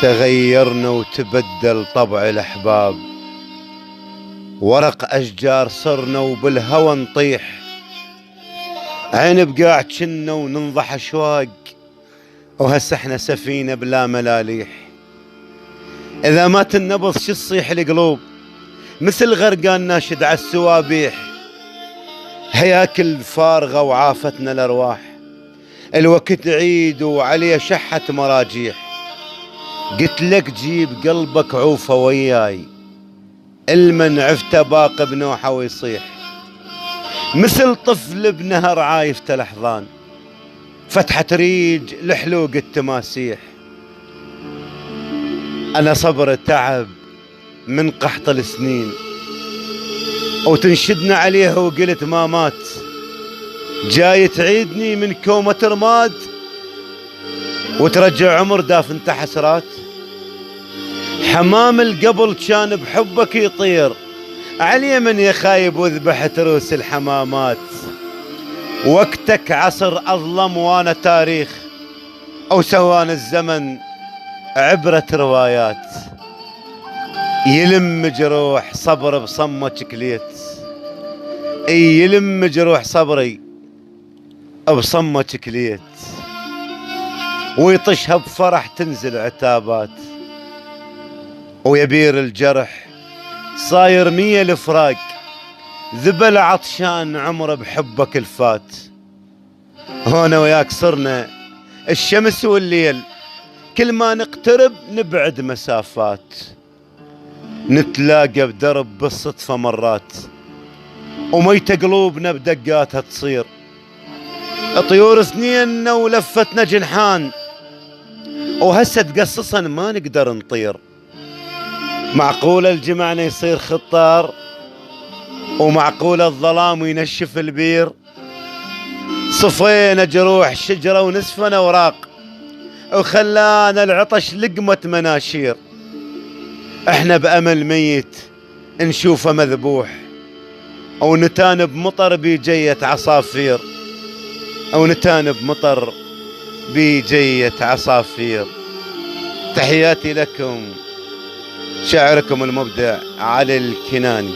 تغيرنا وتبدل طبع الأحباب، ورق أشجار صرنا وبالهوى نطيح، عين بقاع جنا وننضح أشواق، وهسه احنا سفينة بلا ملاليح. إذا مات النبض شو تصيح القلوب مثل غرقان ناشد على السوابيح، هياكل فارغة وعافتنا الأرواح، الوقت عيد وعليه شحة مراجيح. قلت لك جيب قلبك عوفة وياي، المن عفته باق بنوحه ويصيح، مثل طفل بنهر عايفته الأحضان، فتحة ريج لحلوق التماسيح. أنا صبر تعب من قحط السنين، وتنشدنا عليه وقلت ما مات، جاي تعيدني من كومة رماد وترجع عمر دافنت حسرات. حمام القبل كان بحبك يطير علي من يخايب وذبحت روس الحمامات، وقتك عصر أظلم وانا تاريخ، أو سوان الزمن عبرة روايات. يلم جروح صبر بصمك كليت، يلم جروح صبري بصمك كليت، ويطشها بفرح تنزل عتابات، ويبير الجرح صاير 100 الفراق، ذبل عطشان عمره بحبك الفات. هنا وياك صرنا الشمس والليل، كل ما نقترب نبعد مسافات، نتلاقى بدرب بالصدفة مرات، وميت قلوبنا بدقاتها تصير. طيور سنيننا ولفتنا جنحان، وهسه تقصصا ما نقدر نطير. معقول الجمعنا يصير خطار، ومعقول الظلام ينشف البير. صفينا جروح شجرة ونسفنا اوراق، وخلانا العطش لقمة مناشير. احنا بأمل ميت نشوفه مذبوح، او نتان بمطر بجية عصافير، او نتان بمطر بجية عصافير. تحياتي لكم، شاعركم المبدع علي الكناني.